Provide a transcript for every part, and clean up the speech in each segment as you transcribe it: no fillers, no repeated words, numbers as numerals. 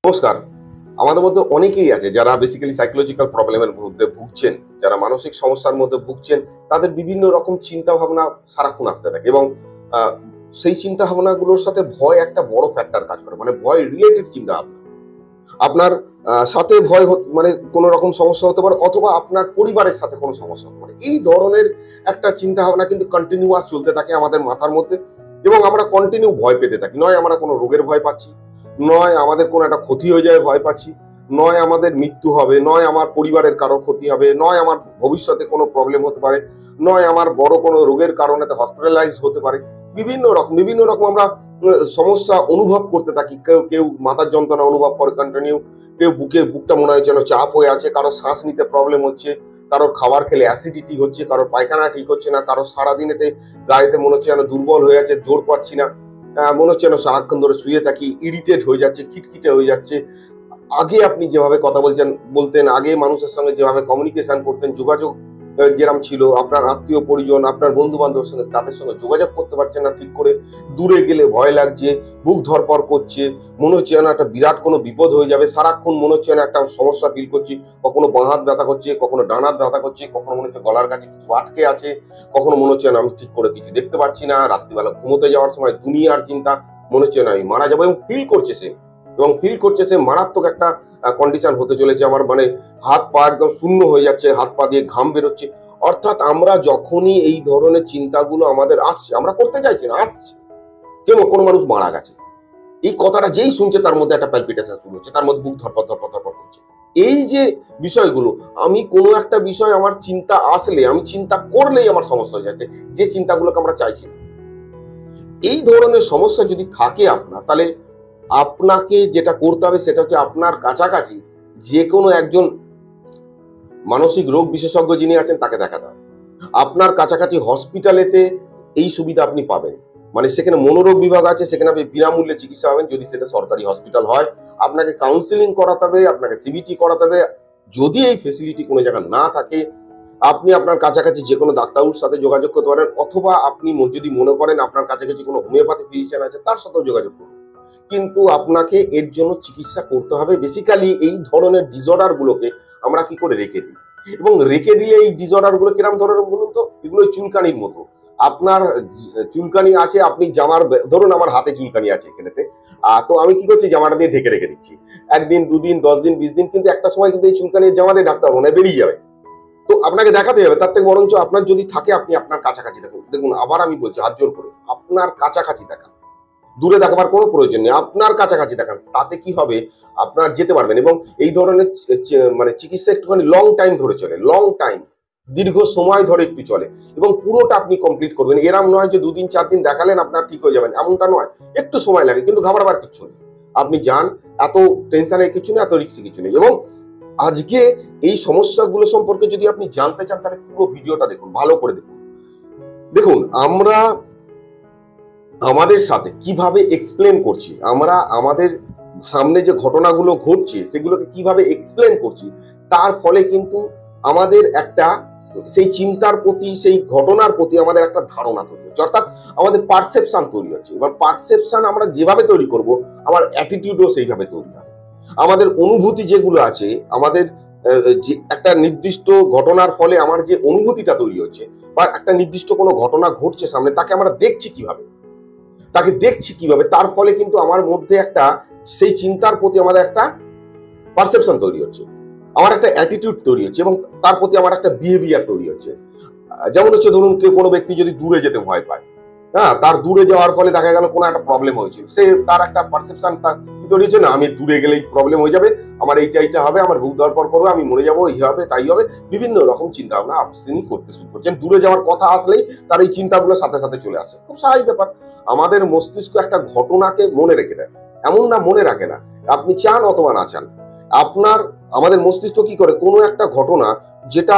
নমস্কার। আমাদের মধ্যে অনেকেই আছে যারা বেসিক্যালি সাইকোলজিক্যাল প্রবলেমের মধ্যে ভুগছেন, যারা মানসিক সমস্যার মধ্যে ভুগছেন। তাদের বিভিন্ন রকম চিন্তা ভাবনা সারাক্ষণ আসতে থাকে এবং সেই চিন্তা ভাবনাগুলোর সাথে ভয় একটা বড় ফ্যাক্টর কাজ করে। মানে ভয় রিলেটেড চিন্তা ভাবনা। আপনার সাথে মানে কোনো রকম সমস্যা হতে পারে, অথবা আপনার পরিবারের সাথে কোনো সমস্যা হতে পারে। এই ধরনের একটা চিন্তা ভাবনা কিন্তু কন্টিনিউয়াস চলতে থাকে আমাদের মাথার মধ্যে এবং আমরা কন্টিনিউ ভয় পেতে থাকি। নয় আমরা কোনো রোগের ভয় পাচ্ছি, নয় আমাদের কোনো একটা ক্ষতি হয়ে যায় ভয় পাচ্ছি, নয় আমাদের মৃত্যু হবে, নয় আমার পরিবারের কারো ক্ষতি হবে, নয় আমার ভবিষ্যতে কোনো প্রবলেম হতে পারে, নয় আমার বড় কোনো রোগের কারণে হসপিটালাইজ হতে পারে। বিভিন্ন রকম আমরা সমস্যা অনুভব করতে থাকি। কেউ কেউ মাথার যন্ত্রণা অনুভব করে কন্টিনিউ, কেউ বুকটা মনে হয় যেন চাপ হয়ে আছে, কারো শ্বাস নিতে প্রবলেম হচ্ছে, কারোর খাবার খেলে অ্যাসিডিটি হচ্ছে, কারোর পায়খানা ঠিক হচ্ছে না, কারো সারাদিনেতে গায়েতে মনে হচ্ছে যেন দুর্বল হয়ে আছে, জোর পাচ্ছি না, মনে হচ্ছে যেন সারাক্ষণ ধরে শুয়ে থাকি, ইরিটেট হয়ে যাচ্ছে, খিটখিটে হয়ে যাচ্ছে। আগে আপনি যেভাবে কথা বলতেন, আগে মানুষের সঙ্গে যেভাবে কমিউনিকেশন করতেন, যোগাযোগ যেরকম ছিল, আপনার আত্মীয় পরিজন, আপনার বন্ধু বান্ধবের সঙ্গে, তাদের সঙ্গে যোগাযোগ করতে পারছেন না ঠিক করে, দূরে গেলে ভয় লাগছে, বুক ধরপড় করছে, মনে হচ্ছে যেন একটা বিরাট কোনো বিপদ হয়ে যাবে, সারাক্ষণ মনে হচ্ছে যেন একটা সমস্যা ফিল করছি, কখনো বাঁ হাত ব্যথা করছে, কখনো ডান হাত ব্যথা করছে, কখনো মনে হচ্ছে গলার কাছে কিছু আটকে আছে, কখনো মনে হচ্ছে যেন আমি ঠিক করে কিছু দেখতে পাচ্ছি না, রাত্রিবেলা ঘুমোতে যাওয়ার সময় দুনিয়ার চিন্তা, মনে হচ্ছে না আমি মারা যাবো, এবং ফিল করছে সে মারাত্মক একটা কন্ডিশন হতে চলেছে আমার। মানে হাত পা একদম শূন্য হয়ে যাচ্ছে, হাত পা দিয়ে ঘাম বেরোচ্ছে। অর্থাৎ আমরা যখনই এই ধরনের চিন্তাগুলো আমাদের আসছে, আমরা করতে চাইছি না, আসছে, কেন কোনো মানুষ মারা গেছে, এই কথাটা যেই শুনছে তার মধ্যে একটা প্যালপিটেশন শুরু হচ্ছে, তার মধ্যে বুক ধরপড় ধরপড় ধরপড় করছে। এই যে বিষয়গুলো, আমি কোনো একটা বিষয় আমার চিন্তা আসলে, আমি চিন্তা করলেই আমার সমস্যা হয়ে যাচ্ছে, যে চিন্তাগুলোকে আমরা চাইছি না। এই ধরনের সমস্যা যদি থাকে আপনার, তাহলে আপনাকে যেটা করতে হবে সেটা হচ্ছে আপনার কাছাকাছি যে কোনো একজন মানসিক রোগ বিশেষজ্ঞ যিনি আছেন তাকে দেখাতে হবে। আপনার কাছাকাছি হসপিটালেতে এই সুবিধা আপনি পাবেন। মানে সেখানে মনোরোগ বিভাগ আছে, সেখানে আপনি বিনামূল্যে চিকিৎসা পাবেন যদি সেটা সরকারি হসপিটাল হয়। আপনাকে কাউন্সিলিং করাতে হবে, আপনাকে সিবিটি করাতে হবে। যদি এই ফেসিলিটি কোনো জায়গায় না থাকে, আপনি আপনার কাছাকাছি যে কোনো ডাক্তারবাবুর সাথে যোগাযোগ করতে পারেন, অথবা আপনি যদি মনে করেন আপনার কাছাকাছি কোনো হোমিওপ্যাথি ফিজিশিয়ান আছে তার সাথেও যোগাযোগ করুন। কিন্তু আপনাকে এর জন্য চিকিৎসা করতে হবে। বেসিক্যালি এই ধরনের ডিসঅর্ডার গুলোকে আমরা কি করে রেখে দিই, এবং রেখে দিলে এই ডিসঅর্ডার গুলো কিরম ধরনের বলুন তো, এগুলো চুলকানির মতো। আপনার চুলকানি আছে, আপনি ধরুন আমার হাতে চুলকানি আছে এখানেতে, তো আমি কি করছি, জামাটা দিয়ে ঢেকে রেখে দিচ্ছি, একদিন, দুদিন, 10 দিন, 20 দিন, কিন্তু একটা সময় কিন্তু এই চুলকানির জামা দিয়ে ডাক্তার মনে বেরিয়ে যাবে। তো আপনাকে দেখাতে হবে। তার থেকে বরঞ্চ আপনার যদি থাকে, আপনি আপনার কাছাকাছি দেখুন। দেখুন, আবার আমি বলছি হাত জোর করে, আপনার কাছাকাছি দেখান। দূরে দেখাবার কোনো প্রয়োজন নেই, আপনার কাছাকাছি দেখান। তাতে কি হবে, আপনার যেতে পারবেন। এবং এই ধরনের মানে চিকিৎসা একটুখানি লং টাইম ধরে চলে, লং টাইম, দীর্ঘ সময় ধরে একটু চলে, এবং পুরোটা আপনি কমপ্লিট করবেন। এরম নয় যে 2 দিন 4 দিন দেখালেন আপনার ঠিক হয়ে যাবেন, এমনটা নয়। একটু সময় লাগে, কিন্তু ঘাবড়াবার কিছু নেই। আপনি যান, এত টেনশনের কিছু নেই, এত রিস্কি কিছু নেই। এবং আজকে এই সমস্যাগুলো সম্পর্কে যদি আপনি জানতে চান, তাহলে পুরো ভিডিওটা দেখুন, ভালো করে দেখুন। দেখুন, আমরা আমাদের সাথে কিভাবে এক্সপ্লেন করছি, আমরা আমাদের সামনে যে ঘটনাগুলো ঘটছে সেগুলোকে কিভাবে এক্সপ্লেন করছি, তার ফলে কিন্তু আমাদের একটা সেই চিন্তার প্রতি, সেই ঘটনার প্রতি আমাদের একটা ধারণা তৈরি হচ্ছে, অর্থাৎ আমাদের পারসেপশন তৈরি হচ্ছে। এবার পারসেপশন আমরা যেভাবে তৈরি করব, আমার অ্যাটিটিউডও সেইভাবে তৈরি হবে। আমাদের অনুভূতি যেগুলো আছে, আমাদের যে একটা নির্দিষ্ট ঘটনার ফলে আমার যে অনুভূতিটা তৈরি হচ্ছে, বা একটা নির্দিষ্ট কোনো ঘটনা ঘটছে সামনে, তাকে আমরা দেখছি কিভাবে, তার ফলে কিন্তু আমার মধ্যে একটা সেই চিন্তার প্রতি আমাদের একটা পারসেপশন তৈরি হচ্ছে, আমার একটা অ্যাটিটিউড তৈরি হচ্ছে, এবং তার প্রতি আমার একটা বিহেভিয়ার তৈরি হচ্ছে। যেমন হচ্ছে, ধরুন কোনো ব্যক্তি যদি দূরে যেতে ভয় পায়, হ্যাঁ, তার দূরে যাওয়ার ফলে দেখা গেল কোনো একটা প্রবলেম হয়েছে, তার একটা পারসেপশন তার তৈরি হচ্ছে, না আমি দূরে গেলেই প্রবলেম হয়ে যাবে, আমার এইটা হবে, আমার বুক ধরপড় করবে, আমি মরে যাবো, এই হবে তাই হবে। বিভিন্ন রকম চিন্তা ভাবনা আপনি করতে শুরু করছেন। দূরে যাওয়ার কথা আসলেই তার এই চিন্তাগুলো সাথে সাথে চলে আসে। খুব স্বাভাবিক ব্যাপার। আমাদের মস্তিষ্ক একটা ঘটনাকে মনে রেখে দেয়, এমন না মনে রাখে না, আপনি চান অথবা না চান। আমাদের মস্তিষ্ক কি করে, কোনো একটা ঘটনা যেটা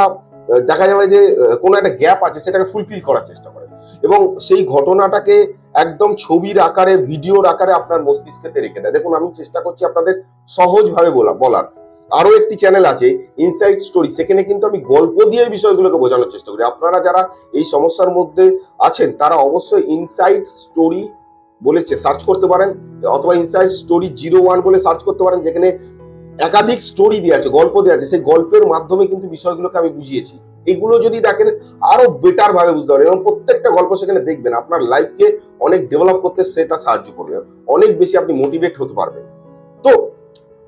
দেখা যাবে যে কোনো একটা গ্যাপ আছে, সেটাকে ফুলফিল করার চেষ্টা করে, এবং সেই ঘটনাটাকে একদম ছবির আকারে, ভিডিওর আকারে আপনার মস্তিষ্কেতে রেখে দেয়। দেখুন, আমি চেষ্টা করছি আপনাদের সহজভাবে বলার। আরো একটি চ্যানেল আছে, ইনসাইড স্টোরি, সেখানে কিন্তু আমি গল্প দিয়ে বিষয়গুলোকে বোঝানোর চেষ্টা করি। আপনারা যারা এই সমস্যার মধ্যে আছেন, তারা অবশ্যই ইনসাইড স্টোরি বলে সার্চ করতে পারেন, অথবা ইনসাইড স্টোরি 01 বলে সার্চ করতে পারেন, যেখানে একাধিক স্টোরি দেওয়া আছে, গল্প দেওয়া আছে। সেই গল্পের মাধ্যমে কিন্তু বিষয়গুলোকে আমি বুঝিয়েছি। এগুলো যদি দেখেন আরো বেটার ভাবে বুঝতে পারবেন, এবং প্রত্যেকটা গল্প সেখানে দেখবেন আপনার লাইফকে অনেক ডেভেলপ করতে সেটা সাহায্য করবে, অনেক বেশি আপনি মোটিভেট হতে পারবেন। তো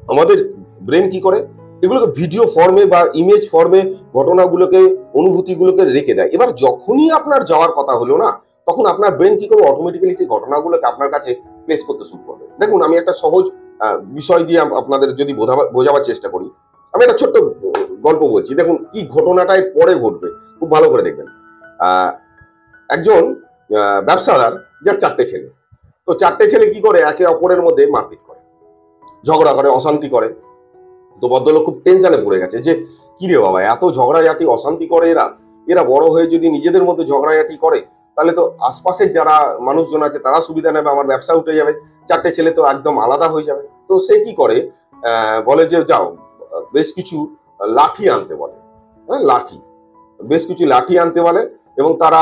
আমাদের ব্রেন কি করে, এগুলোকে ভিডিও ফর্মে বা ইমেজ ফর্মে ঘটনাগুলোকে, অনুভূতিগুলোকে রেখে দেয়। এবার যখনই আপনার যাওয়ার কথা হলো না, তখন আপনার ব্রেন কি করবে, অটোমেটিক্যালি সেই ঘটনাগুলোকে আপনার কাছে প্লেস করতে শুরু করবে। দেখুন, আমি একটা সহজ বিষয় দিয়ে আপনাদের যদি বোঝাবার চেষ্টা করি। আমি একটা ছোট্ট গল্প বলছি, দেখুন কি ঘটনাটা এর পরে ঘটবে, খুব ভালো করে দেখবেন। একজন ব্যবসাদার, যার 4টে ছেলে। তো 4টে ছেলে কি করে, একে অপরের মধ্যে মারপিট করে, ঝগড়া করে, অশান্তি করে। তো ভদ্রলোক খুব টেনশনে পড়ে গেছে যে কি রে বাবা, এত ঝগড়াঝাটি অশান্তি করে এরা বড় হয়ে যদি নিজেদের মধ্যে ঝগড়াঝাটি করে, তাহলে তো আশপাশের যারা মানুষজন আছে তারা সুবিধা নেবে, আমার ব্যবসা উঠে যাবে, 4টে ছেলে তো একদম আলাদা হয়ে যাবে। তো সে কি করে, বলে যে যাও বেশ কিছু লাঠি আনতে বলে। হ্যাঁ, লাঠি, বেশ কিছু লাঠি আনতে বলে, এবং তারা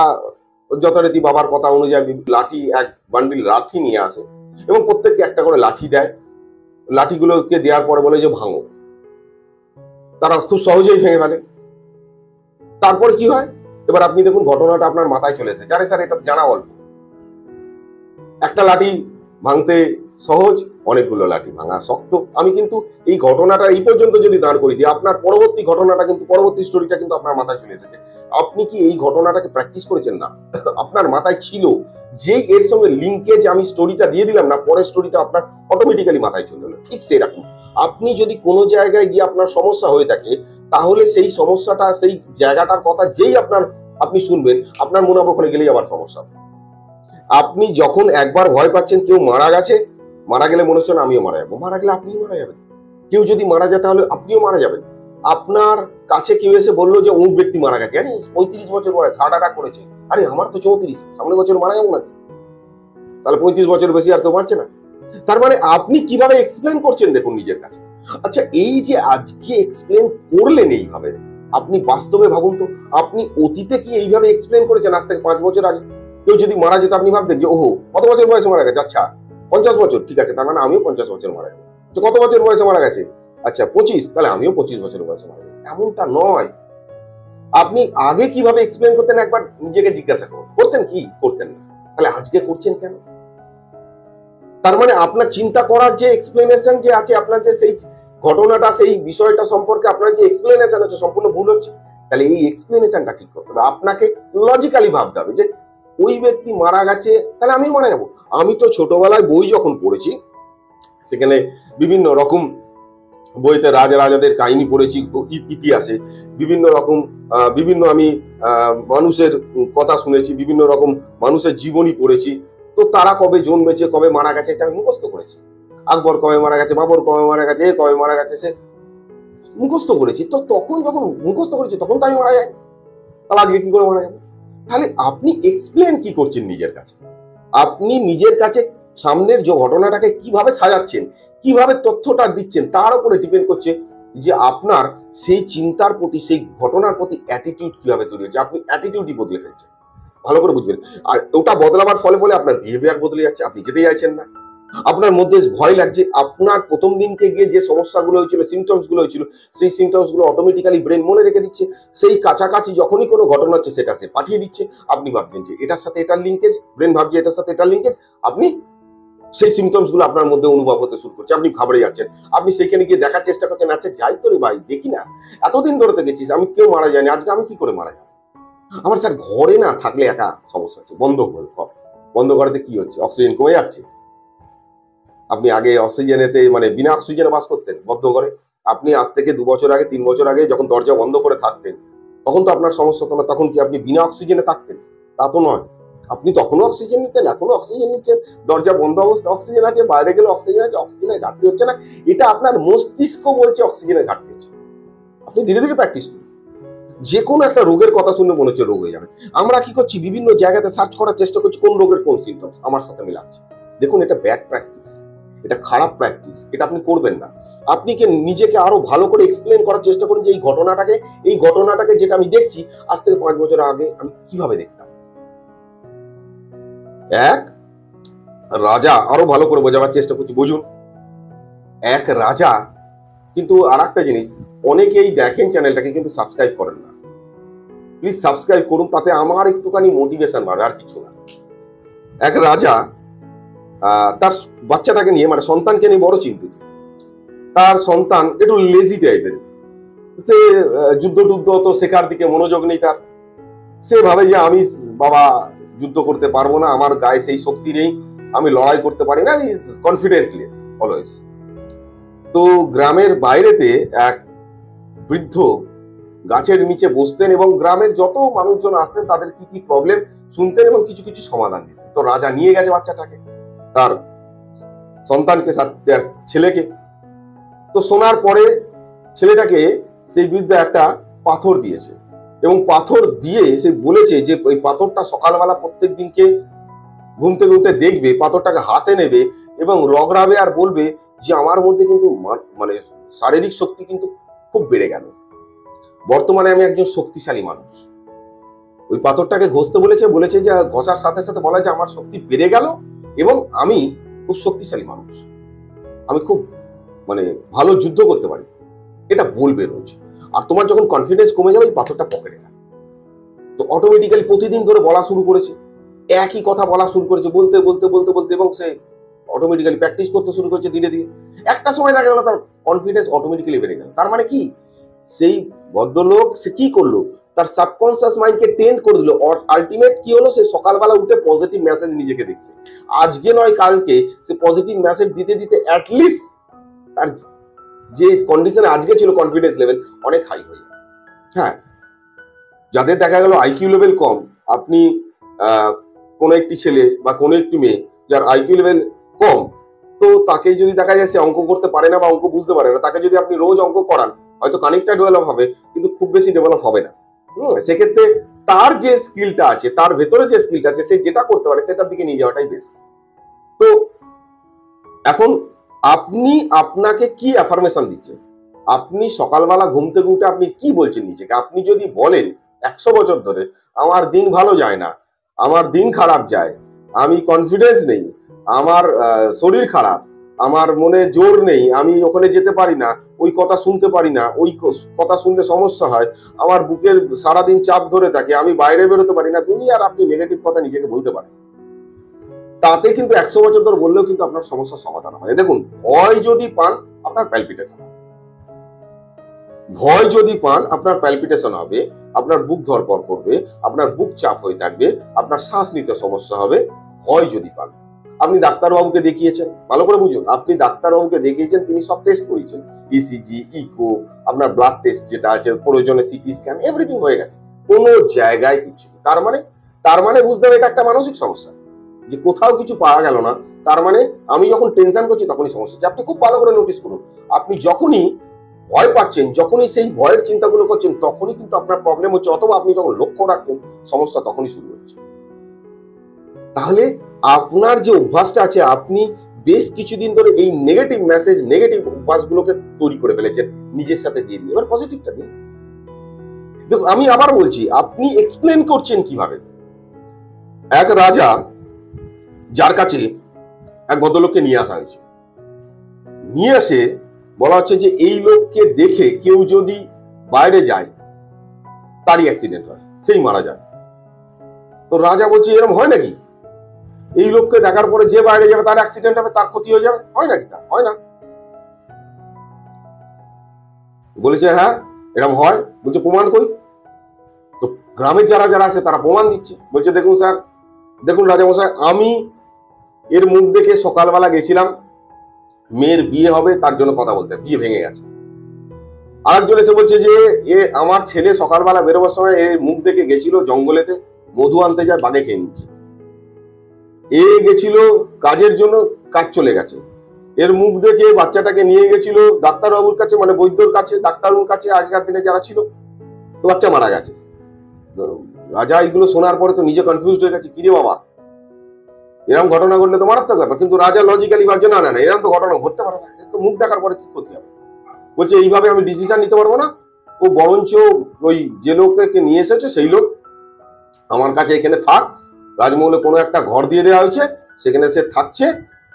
যথারীতি বাবার কথা অনুযায়ী লাঠি, এক বান্ডিল লাঠি নিয়ে আসে, এবং প্রত্যেককে একটা করে লাঠি দেয়। লাঠিগুলোকে দেওয়ার পরে বলে যে ভাঙো। তারা খুব সহজেই ভেঙে ফেলে। তারপর কি হয়, এবার আপনি দেখুন ঘটনাটা আপনার মাথায় চলে এসেছে, জানে স্যার এটা জানা অল্প। একটা লাঠি ভাঙতে সহজ, অনেকগুলো লাঠি ভাঙা শক্ত। আমি কিন্তু এই ঘটনাটা এই পর্যন্ত যদি দাঁড় করি দিই, আপনার পরবর্তী ঘটনাটা কিন্তু, পরবর্তী স্টোরিটা কিন্তু আপনার মাথায় চলে এসেছে। আপনি কি এই ঘটনাটাকে প্র্যাকটিস করেছেন? না, আপনার মাথায় ছিল, যেই এর সঙ্গে লিঙ্কেজ আমি স্টোরিটা দিয়ে দিলাম না, পরের স্টোরিটা আপনার অটোমেটিক্যালি মাথায় চলে এলো। ঠিক সেরকম আপনি যদি কোনো জায়গায় গিয়ে আপনার সমস্যা হয়ে থাকে, তাহলে সেই সমস্যাটা, সেই জায়গাটার কথা যেই আপনি শুনবেন, আপনার মনে হবে ওখানে গেলেই আবার সমস্যা। আপনি যখন একবার ভয় পাচ্ছেন কেউ মারা গেছে, মারা গেলে মনে হচ্ছে না আমিও মারা যাবো, মারা গেলে আপনিও মারা যাবেন। কেউ যদি মারা যায় তাহলে আপনিও মারা যাবেন। আপনার কাছে কেউ এসে বললো যে অমুক ব্যক্তি মারা গেছে, জানিস 35 বছর বয়স, হার্ট অ্যাটাক করেছে। আরে আমার তো 34, সামনের বছর মারা যাবো নাকি? তাহলে 35 বছর বেশি আর কেউ বাঁচছে না। তার মানে আপনি কিভাবে এক্সপ্লেন করছেন দেখুন নিজের কাছে। আচ্ছা, এই যে আজকে এক্সপ্লেন করলেন এইভাবে, আপনি বাস্তবে ভাবুন তো, আপনি অতীতে কি এইভাবে এক্সপ্লেন করেছেন? আজ থেকে 5 বছর আগে কেউ যদি মারা যেত, আপনি ভাবতেন যে ওহো কত বছর বয়সে মারা গেছে, আচ্ছা 50 বছর, ঠিক আছে, তার মানে আমিও 50 বছর মারা যাবো। তো কত বছর বয়সে মারা গেছে, আচ্ছা 25, তাহলে আমিও 25 বছর বয়সে মারা যাবো। এমনটা নয়। আপনি আগে কিভাবে এক্সপ্লেন করতেন একবার নিজেকে জিজ্ঞাসা করুন। করতেন কি? করতেন না। তাহলে আজকে করছেন কেন? তার মানে আপনার চিন্তা করার যে এক্সপ্লেনেশন যে আছে, আপনার যে সেই ঘটনাটা, সেই বিষয়টা সম্পর্কে আপনার যে এক্সপ্লেনেশন আছে, সম্পূর্ণ ভুল হচ্ছে। তাহলে এই এক্সপ্লেনেশনটা ঠিক করতে হবে। আপনাকে লজিক্যালি ভাবতে হবে যে ওই ব্যক্তি মারা গেছে, তাহলে আমিও মারা যাবো। আমি তো ছোটবেলায় বই যখন পড়েছি, সেখানে বিভিন্ন রকম বইতে রাজাদের কাহিনী পড়েছি, ইতিহাসে বিভিন্ন রকম বিভিন্ন আমি মানুষের কথা শুনেছি, বিভিন্ন রকম মানুষের জীবনী পড়েছি। তো তারা কবে জন্মেছে, কবে মারা গেছে, এটা আমি মুখস্থ করেছি। আকবর কবে মারা গেছে, বাবর কবে মারা গেছে, এ কবে মারা গেছে, সে মুখস্থ করেছি। তো তখন যখন মুখস্থ করেছি তখন তো আমি মারা যাই, তাহলে আজকে কি করে মারা যাবো? তাহলে আপনি এক্সপ্লেন কি করছেন নিজের কাছে? আপনি নিজের কাছে সামনের যে ঘটনাটাকে কিভাবে সাজাচ্ছেন, কিভাবে তথ্যটা দিচ্ছেন, তার উপরে ডিপেন্ড করছে যে আপনার সেই চিন্তার প্রতি, সেই ঘটনার প্রতি অ্যাটিটিউড কিভাবে তৈরি হচ্ছে। আপনি অ্যাটিটিউডই বদলে ফেলছেন, ভালো করে বুঝবেন। আর ওটা বদলাবার ফলে ফলে আপনার বিহেভিয়ার বদলে যাচ্ছে, আপনি যেতে চাইছেন না, আপনার মধ্যে ভয় লাগছে। আপনার প্রথম দিনকে গিয়ে যে সমস্যাগুলো হয়েছিল, সিমটমস গুলো হয়েছিল, সেই সিমটমস গুলো অটোমেটিক্যালি ব্রেন মনে রেখে দিচ্ছে। সেই কাছাকাছি যখনই কোনো ঘটনা হচ্ছে সেটা সে পাঠিয়ে দিচ্ছে। আপনি ভাবছেন যে এটার সাথে এটার লিঙ্কেজ, ব্রেন ভাবছে এটার সাথে এটার লিঙ্কেজ, আপনি সেই সিমটমস গুলো আপনার মধ্যে অনুভব হতে শুরু করছে। আপনি ঘাবড়ে যাচ্ছেন, আপনি সেখানে গিয়ে দেখার চেষ্টা করছেন, আচ্ছা যাই তো রে ভাই, দেখি না, এতদিন ধরে তো গেছিস, আমি কেউ মারা যায়নি, আজকে আমি কি করে মারা যাবো? আমার স্যার ঘরে না থাকলে একটা সমস্যা হচ্ছে, বন্ধ ঘর, বন্ধ ঘরেতে কি হচ্ছে, অক্সিজেন কমে যাচ্ছে। আপনি আগে অক্সিজেনেতে মানে বিনা অক্সিজেনে বাস করতেন বদ্ধ ঘরে। আপনি আজ থেকে 2 বছর আগে, 3 বছর আগে যখন দরজা বন্ধ করে থাকতেন, তখন তো আপনার সমস্যা হতো না। তখন কি আপনি বিনা অক্সিজেনে থাকতেন? তা তো নয়। আপনি তখনও অক্সিজেন নিতেন, এখনো অক্সিজেন নিচ্ছেন। দরজা বন্ধ অবস্থা অক্সিজেন আছে, বাইরে গেলে অক্সিজেন আছে, অক্সিজেনের ঘাটতি হচ্ছে না। এটা আপনার মস্তিষ্ক বলছে অক্সিজেনের ঘাটতি হচ্ছে। আপনি ধীরে ধীরে প্র্যাকটিস করুন। যে কোনো একটা রোগের কথা শুনে মনে হচ্ছে রোগ হয়ে যাবে। আমরা কি করছি, বিভিন্ন জায়গাতে সার্চ করার চেষ্টা করছি কোন রোগের কোন সিমটমস আমার সাথে মিলাচ্ছে। দেখুন, এটা ব্যাড প্র্যাকটিস, এটা খারাপ প্র্যাকটিস, এটা আপনি করবেন না। আপনি কি নিজেকে আরো ভালো করে এক্সপ্লেন করার চেষ্টা করুন যে এই ঘটনাটাকে যেটা আমি দেখছি, আজ থেকে 5 বছর আগে আমি কিভাবে দেখতাম। এক, রাজা আরো ভালো করে বোঝাবার চেষ্টা করছি, বুঝুন। এক রাজা কিন্তু আর একটা জিনিস, অনেকেই দেখেন চ্যানেলটাকে কিন্তু সাবস্ক্রাইব করেন না। প্লিজ সাবস্ক্রাইব করুন, তাতে আমার একটুখানি মোটিভেশন বাড়বে, আর কিছু না। এক রাজা তার বাচ্চাটাকে নিয়ে, মানে সন্তানকে নিয়ে বড় চিন্তিত। তার সন্তান একটু লেজি টাইপের, সে যুদ্ধ টুদ্ধ তো শেখার দিকে মনোযোগ নেই তার। সে ভাবে যে আমি বাবা যুদ্ধ করতে পারবো না, আমার গায়ে সেই শক্তি নেই, আমি লড়াই করতে পারি না, ইজ কনফিডেন্সলেস অলওয়েজ। তো গ্রামের বাইরেতে এক বৃদ্ধ গাছের নিচে বসতেন এবং গ্রামের যত মানুষজন আসতেন তাদের কি কি প্রবলেম শুনতেন এবং কিছু কিছু সমাধান দিতেন। তো রাজা নিয়ে গেছে বাচ্চাটাকে, তার সন্তানকে, তার ছেলেকে। তো শোনার পরে ছেলেটাকে সেই বৃদ্ধ একটা পাথর দিয়েছে এবং পাথর দিয়ে সে বলেছে যে ওই পাথরটা সকালবেলা প্রত্যেক দিনকে ঘুম থেকে উঠে দেখবে, পাথরটাকে হাতে নেবে এবং রগড়াবে আর বলবে যে আমার মধ্যে কিন্তু মানে শারীরিক শক্তি কিন্তু খুব বেড়ে গেল, বর্তমানে আমি একজন শক্তিশালী মানুষ। ওই পাথরটাকে ঘষতে বলেছে যে ঘষার সাথে সাথে বলা যে আমার শক্তি বেড়ে গেল এবং আমি খুব শক্তিশালী মানুষ, আমি খুব মানে ভালো যুদ্ধ করতে পারি, এটা বলবে রোজ। আর তোমার যখন কনফিডেন্স কমে যাবে, এই পাথরটা পকেটে রাখ। তো অটোমেটিক্যালি প্রতিদিন ধরে বলা শুরু করেছে, একই কথা বলা শুরু করেছে, বলতে বলতে বলতে বলতে, এবং সে অটোমেটিক্যালি প্র্যাকটিস করতে শুরু করেছে ধীরে ধীরে। একটা সময় দেখা গেল তার কনফিডেন্স অটোমেটিক্যালি বেড়ে গেল। তার মানে কি, সেই ভদ্রলোক সে কি করলো, তার সাবকনসিয়াস মাইন্ডকে টেন্ড করে দিল। আলটিমেট কি হলো, সে সকালবেলা উঠে পজিটিভ মেসেজ নিজেকে দেখছে, আজকে নয় কালকে সে পজিটিভ মেসেজ দিতে দিতে অ্যাটলিস্ট তার যে কন্ডিশনে আজকে ছিল কনফিডেন্স লেভেল অনেক হাই হয়ে যায়। হ্যাঁ, যাদের দেখা গেল আইকিউ লেভেল কম, আপনি কোন একটি ছেলে বা কোন একটি মেয়ে যার আইকিউ লেভেল কম, তো তাকে যদি দেখা যায় সে অঙ্ক করতে পারে না বা অঙ্ক বুঝতে পারে না, তাকে যদি আপনি রোজ অঙ্ক করান, হয়তো খানিকটা ডেভেলপ হবে কিন্তু খুব বেশি ডেভেলপ হবে না। সেক্ষেত্রে তার যে স্কিলটা আছে, তার ভেতরে যে স্কিলটা আছে, সে যেটা করতে পারে সেটার দিকে নিয়ে যাওয়াটাই বেস্ট। তো এখন আপনি আপনাকে কি অ্যাফার্মেশন দিচ্ছেন? আপনি সকালবেলা ঘুম থেকে উঠে আপনি কি বলছেন নিজেকে? আপনি যদি বলেন 100 বছর ধরে আমার দিন ভালো যায় না, আমার দিন খারাপ যায়, আমি কনফিডেন্স নেই, আমার শরীর খারাপ, আমার মনে জোর নেই, আমি ওখানে যেতে পারি না, ওই কথা শুনতে পারি না, ওই কথা শুনলে সমস্যা হয়, আমার বুকের সারাদিন চাপ ধরে থাকে, আমি বাইরে বেরোতে পারি না, দুনিয়ার আপনি নেগেটিভ কথা নিজেকে বলতে পারেন, তাতে কিন্তু 100 বছর ধরে বললেও কিন্তু আপনার সমস্যার সমাধান হয়। দেখুন, ভয় যদি পান আপনার প্যালপিটেশন হবে, ভয় যদি পান আপনার প্যালপিটেশন হবে, আপনার বুক ধড়ফড় করবে, আপনার বুক চাপ হয়ে থাকবে, আপনার শ্বাস নিতে সমস্যা হবে। ভয় যদি পান, আপনি ডাক্তারবাবুকে দেখিয়েছেন, ভালো করে বুঝুন, আপনি ডাক্তারবাবুকে দেখিয়েছেন, তিনি সব টেস্ট করেছেন, ইসিজি, ইকো, আপনার ব্লাড টেস্ট যেটা আছে, প্রয়োজনে সিটি স্ক্যান, এভরিথিং হয়ে গেছে, কোনো জায়গায় কিছু। তার মানে বুঝতে হবে এটা একটা মানসিক সমস্যা, যে কোথাও কিছু পাওয়া গেল না। তার মানে আমি যখন টেনশন করছি তখনই সমস্যা। আপনি খুব ভালো করে নোটিস করুন, আপনি যখনই ভয় পাচ্ছেন, যখনই সেই ভয়ের চিন্তাগুলো করছেন, তখনই কিন্তু আপনার প্রবলেম হচ্ছে, অথবা আপনি যখন লক্ষ্য রাখছেন সমস্যা তখনই শুরু হচ্ছে। তাহলে আপনার যে অভ্যাসটা আছে, আপনি বেশ কিছুদিন ধরে এই নেগেটিভ মেসেজ, নেগেটিভ অভ্যাসগুলোকে তৈরি করে ফেলেছেন নিজের সাথে দিয়ে দিয়ে। এবার পজিটিভটা দিন। দেখো, আমি আবার বলছি, আপনি এক্সপ্লেন করছেন কিভাবে? এক রাজা, যার কাছে এক ভদ্রলোককে নিয়ে আসা হয়েছে, নিয়ে আসে বলা হচ্ছে যে এই লোককে দেখে কেউ যদি বাইরে যায় তারই অ্যাক্সিডেন্ট হয়, সেই মারা যায়। তো রাজা বলছে এরকম হয় নাকি? এই লোককে দেখার পরে যে বাইরে যাবে তার অ্যাক্সিডেন্ট হবে, তার ক্ষতি হয়ে যাবে, হয় নাকি? তা হয় না। বলেছে হ্যাঁ এরকম হয়। বলছে প্রমাণ কই? তো গ্রামের যারা যারা আছে তারা প্রমাণ দিচ্ছে। বলছে দেখুন স্যার, দেখুন রাজামশাই, আমি এর মুখ দেখে সকালবেলা গেছিলাম, মেয়ের বিয়ে হবে তার জন্য কথা বলতে, বিয়ে ভেঙে গেছে। আরেকজন এসে বলছে যে আমার ছেলে সকালবেলা বেরোবার সময় এর মুখ দেখে গেছিল জঙ্গলেতে, মধু আনতে যায়, বাঘে খেয়ে নিচ্ছে। এ গেছিল কাজের জন্য, কাজ চলে গেছে। এর মুখ দেখে বাচ্চাটাকে নিয়ে গেছিল ডাক্তারবাবুর কাছে, মানে বৈদ্যর কাছে, ডাক্তারবাবুর কাছে আগেকার দিনে যারা ছিল, তো বাচ্চা মারা গেছে। রাজা এগুলো শোনার পরে তো নিজে কনফিউজড হয়ে গেছে, কিরে বাবা, এরকম ঘটনা ঘটলে তো মারাত্মক ব্যাপার। কিন্তু রাজা লজিক্যালি ভাবছে না না না, এরকম তো ঘটনা ঘটতে পারে না, একটু মুখ দেখার পরে কি ক্ষতি হবে। বলছে এইভাবে আমি ডিসিশন নিতে পারবো না, ও বরঞ্চ ওই যে লোককে নিয়ে এসেছে সেই লোক আমার কাছে এখানে থাক, রাজমহলে কোনো একটা ঘর দিয়ে দেওয়া হয়েছে, সেখানে সে থাকছে,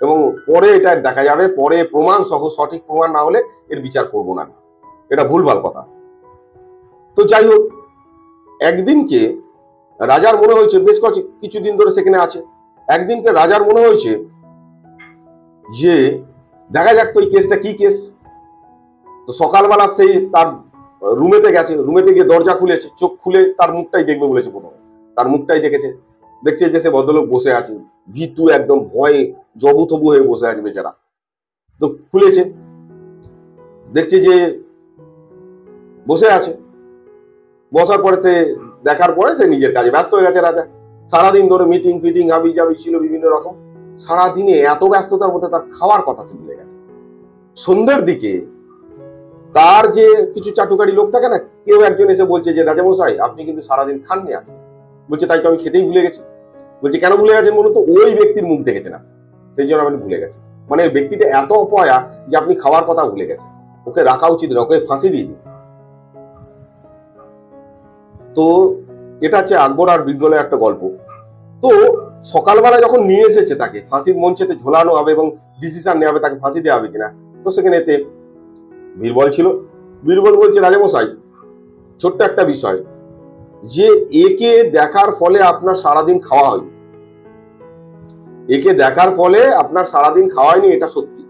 এবং পরে এটা দেখা যাবে, পরে প্রমাণ সহ, সঠিক প্রমাণ না হলে এর বিচার করব না, এটা ভুলভাল কথা। তো যাই হোক, একদিনকে রাজার মনে হয়েছে, বেশ কিছুদিন ধরে সেখানে আছে, একদিনকে রাজার মনে হয়েছে যে দেখা যাক তো এই কেসটা কি কেস। তো সকালবেলা সেই তার রুমেতে গেছে, রুমেতে গিয়ে দরজা খুলেছে, চোখ খুলে তার মুখটাই দেখবে বলেছে, প্রথমে তার মুখটাই দেখেছে, দেখছে যে সে ভদ্রলোক বসে আছে, ভীতু একদম, ভয়ে জবুথবু হয়ে বসে আছে বেচারা। তো খুলেছে, দেখছে যে বসে আছে, বসার পরে সে দেখার পরে সে নিজের কাজে ব্যস্ত হয়ে গেছে। রাজা সারাদিন ধরে মিটিং ফিটিং হাবি জাবি ছিল বিভিন্ন রকম, সারাদিনে এত ব্যস্ততার মধ্যে তার খাওয়ার কথা সে ভুলে গেছে। সন্ধ্যের দিকে তার যে কিছু চাটুকারি লোক থাকে না, কেউ একজন এসে বলছে যে রাজামশাই আপনি কিন্তু সারাদিন খাননি আজকে। বলছে তাই তো আমি খেতেই ভুলে গেছি। বলছে কেন ভুলে গেছেন বলুন তো? ওই ব্যক্তির মুখ দেখেছেন আপনি, সেই জন্য আপনি ভুলে গেছেন। মানে ব্যক্তিটা এত অপয়া যে আপনি খাওয়ার কথা ভুলে গেছেন, ওকে রাখা উচিত না, ওকে ফাঁসি দিয়ে দিন। তো এটা হচ্ছে আকবর আর বীরবলের একটা গল্প। তো সকালবেলা যখন নিয়ে এসেছে তাকে ফাঁসির মঞ্চেতে ঝোলানো হবে এবং ডিসিশন নেওয়া হবে তাকে ফাঁসি দেওয়া হবে কিনা, তো সেখানে এতে বীরবল ছিল। বীরবল বলছে রাজামশাই, ছোট্ট একটা বিষয়, যে একে দেখার ফলে আপনার সারাদিন খাওয়া হয়নি, একে দেখার ফলে আপনার সারাদিন খাওয়া হয়নি, এটা সত্যি,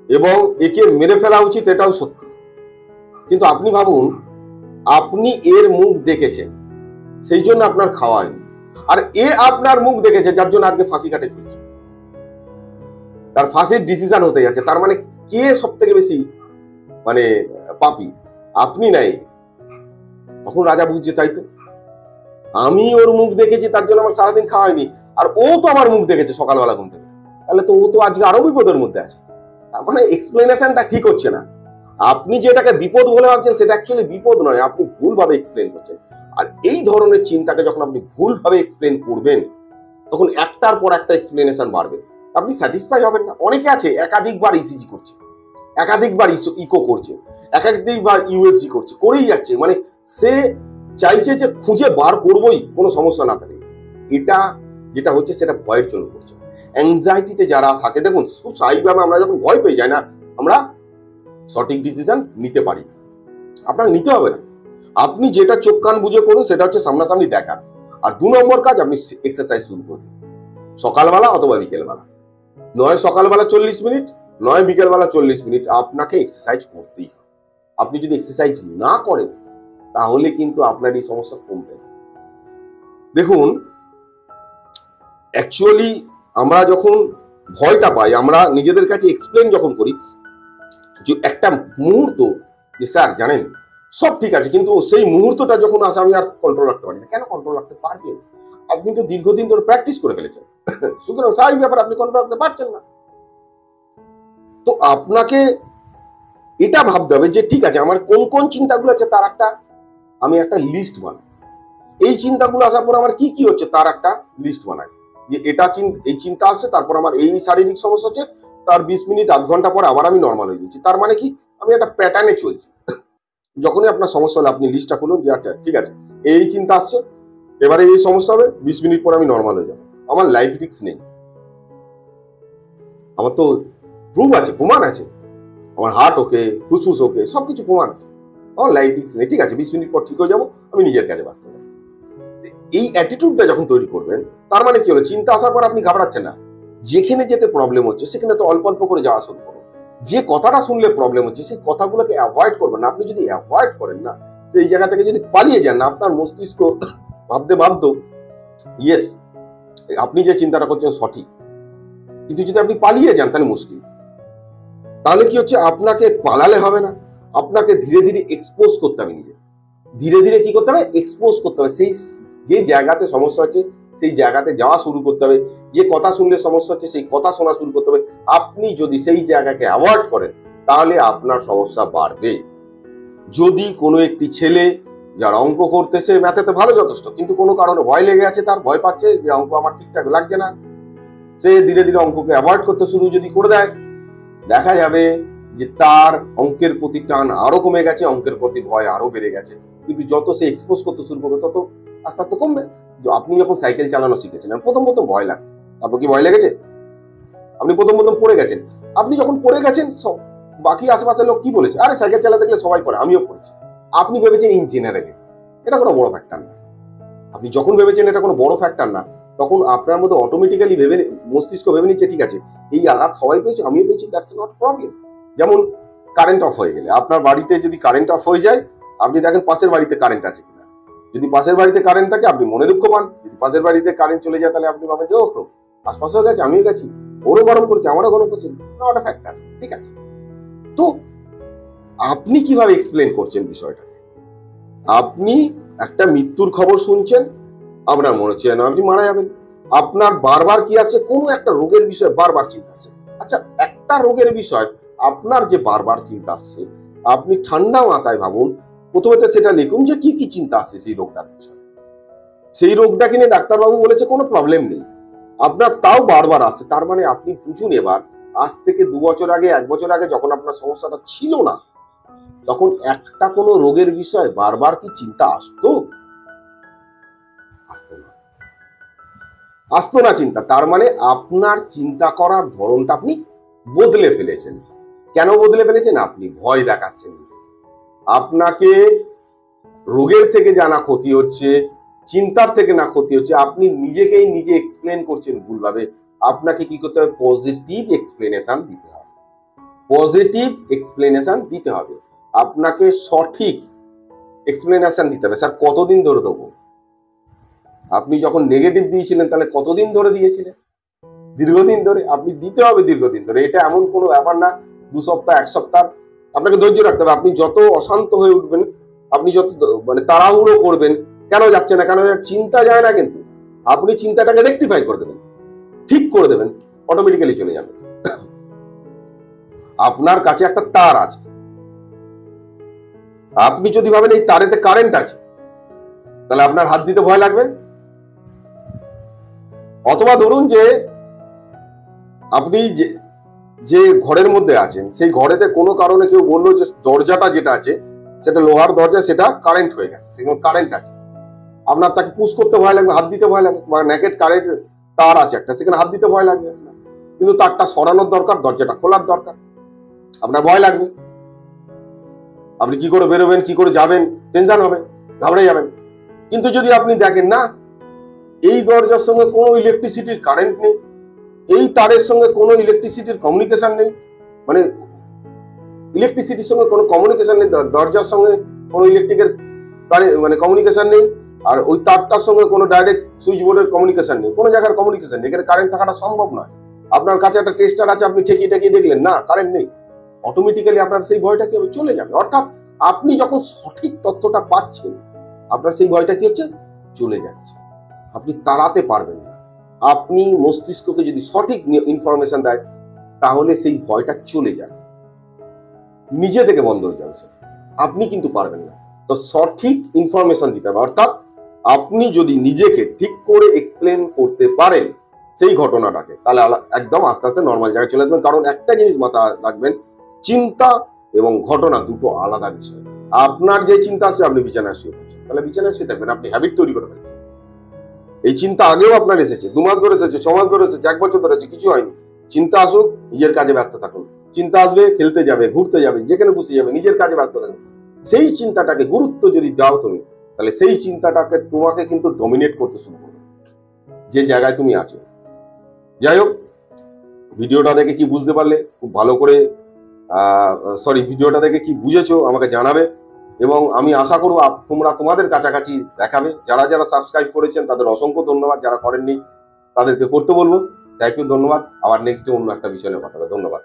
এবং একে মেরে ফেলা উচিত, এটাও সত্যি। কিন্তু আপনি ভাবুন, আপনি এর মুখ দেখেছেন, সেই জন্য আপনার খাওয়া হয়নি, আর এ আপনার মুখ দেখেছে যার জন্য আজকে ফাঁসি কাটে চলছে, তার ফাঁসির ডিসিশন হতে যাচ্ছে। তার মানে কে সব থেকে বেশি মানে পাপী, আপনি নাই? তখন রাজা বুঝছে তাই তো, আমি ওর মুখ দেখেছি তার জন্য আমার সারাদিন খাওয়া হয়নি, আর ও তো আমার মুখ দেখেছে সকালবেলা ঘুম থেকে, তাহলে তো ও তো আজকে আরো বিপদের মধ্যে আছে। তার মানে এক্সপ্লেনেশনটা ঠিক হচ্ছে না। আপনি যেটাকে বিপদ বলে ভাবছেন সেটা অ্যাকচুয়ালি বিপদ নয়, আপনি ভুলভাবে এক্সপ্লেন করছেন। আর এই ধরনের চিন্তাকে যখন আপনি ভুলভাবে এক্সপ্লেন করবেন, তখন একটার পর একটা এক্সপ্লেনেশন বাড়বে, আপনি স্যাটিসফাই হবেন না। অনেকে আছে একাধিকবার ইসিজি করছে, একাধিকবার ইকো করছে, একাধিকবার ইউএসজি করছে, করেই যাচ্ছে, মানে সে চাইছে যে খুঁজে বার করবোই, কোনো সমস্যা না থাকে। এটা যেটা হচ্ছে সেটা ভয়ের জন্য করছে। অ্যাংজাইটিতে যারা থাকে, দেখুন খুব স্বাভাবিকভাবে আমরা যখন ভয় পেয়ে যাই না, আমরা সঠিক ডিসিশন নিতে পারি না। আপনার নিতে হবে না, আপনি যেটা চোখ কান বুঝে করুন সেটা হচ্ছে সামনাসামনি দেখা। আর 2 নম্বর কাজ, আপনি এক্সারসাইজ শুরু করুন সকালবেলা অথবা বিকেলবেলা, নয় সকালবেলা 40 মিনিট, নয় বিকেলবেলা 40 মিনিট, আপনাকে এক্সারসাইজ করতেই হবে। আপনি যদি এক্সারসাইজ না করেন তাহলে কিন্তু আপনার এই সমস্যা কমবে না। দেখুন, অ্যাকচুয়ালি আমরা যখন ভয়টা পাই, আমরা নিজেদের কাছে এক্সপ্লেন যখন করি, যে একটা মুহূর্ত যে স্যার জানেন সব ঠিক আছে, কিন্তু সেই মুহূর্তটা যখন আসে আমি আর কন্ট্রোল রাখতে পারি না। কেন কন্ট্রোল রাখতে পারবেন? আপনি তো দীর্ঘদিন ধরে প্র্যাকটিস করে ফেলেছেন, সুতরাং স্বাভাবিক ব্যাপার, আপনি কন্ট্রোল রাখতে পারছেন না। তো আপনাকে এটা ভাবতে হবে যে ঠিক আছে, আমার কোন কোন চিন্তাগুলো আছে তার একটা আমি একটা লিস্ট বানাই। এই চিন্তাগুলো আসার পর আমার কি কি হচ্ছে তার একটা লিস্ট বানাই, যে এটা এই চিন্তা আসছে, তারপর আমার এই শারীরিক সমস্যা হচ্ছে, তার 20 মিনিট আধ ঘন্টা পর আবার আমি নর্মাল হয়ে যাচ্ছি। তার মানে কি, আমি একটা প্যাটার্নে চলছি। যখনই আপনার সমস্যা হলে আপনি লিস্টটা খুলুন, যে আচ্ছা ঠিক আছে এই চিন্তা আসছে, এবারে এই সমস্যা হবে, 20 মিনিট পর আমি নর্মাল হয়ে যাবো, আমার লাইফ রিস্ক নেই, আমার তো প্রুফ আছে, প্রমাণ আছে, আমার হার্ট ওকে, ফুসফুস ওকে, সবকিছু প্রমাণ আছে, আমার লাইফ রিস্ক নেই, ঠিক আছে 20 মিনিট পর ঠিক হয়ে যাবো, আমি নিজের কাজে ব্যস্ত যাবো। এই অ্যাটিটিউডটা যখন তৈরি করবেন, তার মানে কি হলো, চিন্তা আসার পর আপনি ঘাবড়াচ্ছেন না, যেখানে যেতে প্রবলেম হচ্ছে সেখানে তো অল্প অল্প করে যাওয়া শুরু করুন। যে কথাটা শুনলে প্রবলেম হচ্ছে সেই কথাগুলোকে অ্যাভয়েড করবেন না। আপনি যদি অ্যাভয়েড করেন না, সেই জায়গা থেকে যদি পালিয়ে যান না, আপনার মস্তিষ্ক ভাবতে বাধ্য ইয়েস আপনি যে চিন্তাটা করছেন সঠিক, কিন্তু যদি আপনি পালিয়ে যান তাহলে মুশকিল। তাহলে কি হচ্ছে, আপনাকে পালালে হবে না, আপনাকে ধীরে ধীরে এক্সপোজ করতে হবে নিজে, ধীরে ধীরে কি করতে হবে, এক্সপোজ করতে হবে। সেই যে জায়গাতে সমস্যা হচ্ছে সেই জায়গাতে যাওয়া শুরু করতে হবে, যে কথা শুনলে সমস্যা হচ্ছে সেই কথা শোনা শুরু করতে হবে। আপনি যদি সেই জায়গাকে অ্যাভয়েড করেন তাহলে আপনার সমস্যা বাড়বে। যদি কোনো একটি ছেলে যার অঙ্ক করতেছে, ম্যাথেতে ভালো যথেষ্ট, কিন্তু কোনো কারণে ভয় লেগে আছে, তার ভয় পাচ্ছে যে অঙ্ক আমার ঠিকঠাক লাগছে না, সে ধীরে ধীরে অঙ্ককে অ্যাভয়েড করতে শুরু যদি করে দেয়, দেখা যাবে যে তার অঙ্কের প্রতি টান আরো কমে গেছে, অঙ্কের প্রতি ভয় আরো বেড়ে গেছে। কিন্তু যত সে এক্সপোজ করতে শুরু করবে তত আস্তে আস্তে কমবে। আপনি যখন সাইকেল চালানো শিখেছিলেন, প্রথম প্রথম ভয় লাগে, আপনার কি ভয় লেগেছে? আপনি প্রথম প্রথম পড়ে গেছেন, আপনি যখন পড়ে গেছেন বাকি আশেপাশের লোক কি বলেছে, আরে সাইকেল চালাতে গেলে সবাই পড়ে, আমিও পড়েছি। আপনি ভেবেছেন ইন জেনারেল এটা কোনো বড় ফ্যাক্টর না। আপনি যখন ভেবেছেন এটা কোনো বড় ফ্যাক্টর না, তখন আপনার মধ্যে অটোমেটিক্যালি মস্তিষ্ক ভেবে নিচ্ছে ঠিক আছে এই আঘাত সবাই পেয়েছে, আমিও পেয়েছি, দ্যাটস নট প্রবলেম। যেমন কারেন্ট অফ হয়ে গেলে, আপনার বাড়িতে যদি কারেন্ট অফ হয়ে যায়, আপনি দেখেন পাশের বাড়িতে কারেন্ট আছে কিনা। যদি পাশের বাড়িতে কারেন্ট থাকে আপনি মনে দুঃখ পান, যদি পাশের বাড়িতে কারেন্ট চলে যায় তাহলে আপনি ভাবেন যে ও আশপাশেও গেছে, আমিও গেছি, ওরও গরম করছে, আমারও গরম করছে, নট আ ফ্যাক্টর। ঠিক আছে, তো আপনি কিভাবে এক্সপ্লেন করছেন বিষয়টাকে? আপনি একটা মৃত্যুর খবর শুনছেন, আপনার মনে হচ্ছে না আপনি মারা যাবেন, আপনার বারবার কি আসছে, কোনো একটা রোগের বিষয়ে বারবার চিন্তা আসছে। আচ্ছা, একটা রোগের বিষয় আপনার যে বারবার চিন্তা আসছে, আপনি ঠান্ডা মাথায় ভাবুন, প্রথমে তো সেটা লিখুন যে কি কি চিন্তা আসছে সেই রোগটার বিষয়ে। সেই রোগটাকে নিয়ে ডাক্তারবাবু বলেছে কোনো প্রবলেম নেই, আপনার তাও বারবার আসছে, তার মানে আপনি বুঝুন এবার, আজ থেকে 2 বছর আগে 1 বছর আগে যখন আপনার সমস্যাটা ছিল না, তখন একটা কোনো রোগের বিষয়ে বারবার কি চিন্তা আসতো? আসতো না, আসতো না চিন্তা। তার মানে আপনার চিন্তা করার ধরনটা আপনি বদলে ফেলেছেন। কেন বদলে ফেলেছেন? আপনি ভয় দেখাচ্ছেন। আপনাকে রোগের থেকে জানা ক্ষতি হচ্ছে, চিন্তার থেকে না ক্ষতি হচ্ছে, আপনি নিজেকেই নিজে এক্সপ্লেন করছেন ভুলভাবে। আপনাকে কি করতে হবে? পজিটিভ এক্সপ্লেনেশন দিতে হবে, পজিটিভ এক্সপ্লেনেশন দিতে হবে, আপনাকে সঠিক এক্সপ্লেনেশন দিতে হবে। স্যার কতদিন ধরে দেবো? আপনি যখন নেগেটিভ দিয়েছিলেন তাহলে কতদিন ধরে দিয়েছিলেন? দীর্ঘদিন ধরে। আপনি দিতে হবে দীর্ঘদিন ধরে, এটা এমন কোনো ব্যাপার না 2 সপ্তাহ 1 সপ্তাহ। আপনাকে ধৈর্য রাখতে হবে। আপনি যত অশান্ত হয়ে উঠবেন, আপনি যত মানে তাড়াহুড়ো করবেন, কেন যাচ্ছে না কেন, চিন্তা যায় না, কিন্তু আপনি চিন্তাটাকে রেকটিফাই করে দেবেন, ঠিক করে দেবেন, অটোমেটিক্যালি চলে যাবে। আপনার কাছে একটা তার আছে, আপনি যদি ভাবেন এই তারেতে কারেন্ট আছে, তাহলে আপনার হাত দিতে ভয় লাগবে। অথবা ধরুন যে আপনি যে ঘরের মধ্যে আছেন, সেই ঘরেতে কোনো কারণে কেউ বললো যে দরজাটা যেটা আছে সেটা লোহার দরজা, সেটা কারেন্ট হয়ে গেছে, সেখানে কারেন্ট আছে, আপনার তাকে পুশ করতে ভয় লাগবে, হাত দিতে ভয় লাগবে। বা নেকেট কারেন্ট তার আছে একটা, সেখানে হাত দিতে ভয় লাগবে, কিন্তু তারটা সরানোর দরকার, দরজাটা খোলার দরকার, আপনার ভয় লাগবে। আপনি কি করে বেরোবেন, কি করে যাবেন, টেনশন হবে, ঘাবড়ে যাবেন। কিন্তু যদি আপনি দেখেন না, এই দরজার সঙ্গে কোনো ইলেকট্রিসিটির কারেন্ট নেই, এই তারের সঙ্গে কোনো ইলেকট্রিসিটির কমিউনিকেশন নেই, মানে ইলেকট্রিসিটির সঙ্গে কোনো কমিউনিকেশন নেই, দরজার সঙ্গে কোনো ইলেকট্রিকের মানে কমিউনিকেশন নেই, আর ওই তারটার সঙ্গে কোনো ডাইরেক্ট সুইচ বোর্ডের কমিউনিকেশন নেই, কোনো জায়গার কমিউনিকেশন নেই, এখানে কারেন্ট থাকাটা সম্ভব নয়। আপনার কাছে একটা টেস্টার আছে, আপনি ঠেকিয়ে ঠেকিয়ে দেখলেন না কারেন্ট নেই, অটোমেটিক্যালি আপনার সেই ভয়টা কি হবে? চলে যাবে। অর্থাৎ আপনি যখন সঠিক তথ্যটা পাচ্ছেন, আপনার সেই ভয়টা কি হচ্ছে? চলে যাচ্ছে। আপনি তাড়াতে পারবেন না। আপনি মস্তিষ্ককে যদি সঠিক ইনফরমেশন দেয়, তাহলে সেই ভয়টা চলে যাবে, নিজে থেকে বন্ধ হয়ে যাবে। আপনি কিন্তু পারবেন না। তো সঠিক ইনফরমেশন দিতে হবে, অর্থাৎ আপনি যদি নিজেকে ঠিক করে এক্সপ্লেন করতে পারেন সেই ঘটনাটাকে, তাহলে একদম আস্তে আস্তে নর্মাল জায়গায় চলে আসবেন। কারণ একটা জিনিস মাথায় রাখবেন, চিন্তা এবং ঘটনা দুটো আলাদা বিষয়। আপনার যে চিন্তা আসছে, আপনি বিছানায় শুয়ে পড়ছেন, তাহলে বিছানায় শুয়ে থাকবেন, আপনি হ্যাবিট তৈরি করে ফেলছেন। এই চিন্তা আগেও আপনার এসেছে, 2 মাস ধরে এসেছে, 6 মাস ধরে এসেছে, 1 বছর ধরে এসেছে, কিছু হয়নি। চিন্তা আসুক, নিজের কাজে ব্যস্ত থাকুন। চিন্তা আসবে, খেলতে যাবে, ঘুরতে যাবে, যেখানে খুশি যাবে, নিজের কাজে ব্যস্ত থাকুন। সেই চিন্তাটাকে গুরুত্ব যদি দাও তুমি, তাহলে সেই চিন্তাটাকে তোমাকে কিন্তু ডমিনেট করতে শুরু করবে, যে জায়গায় তুমি আছো। যাই হোক, ভিডিওটা দেখে কি বুঝতে পারলে খুব ভালো করে, ভিডিওটা দেখে কি বুঝেছো আমাকে জানাবে, এবং আমি আশা করবো তোমরা তোমাদের কাছাকাছি দেখাবে। যারা যারা সাবস্ক্রাইব করেছেন তাদের অসংখ্য ধন্যবাদ, যারা করেননি তাদেরকে করতে বলবো। থ্যাংক ইউ, ধন্যবাদ। আবার নেক্সট অন্য একটা বিষয় নিয়ে কথা হবে। ধন্যবাদ।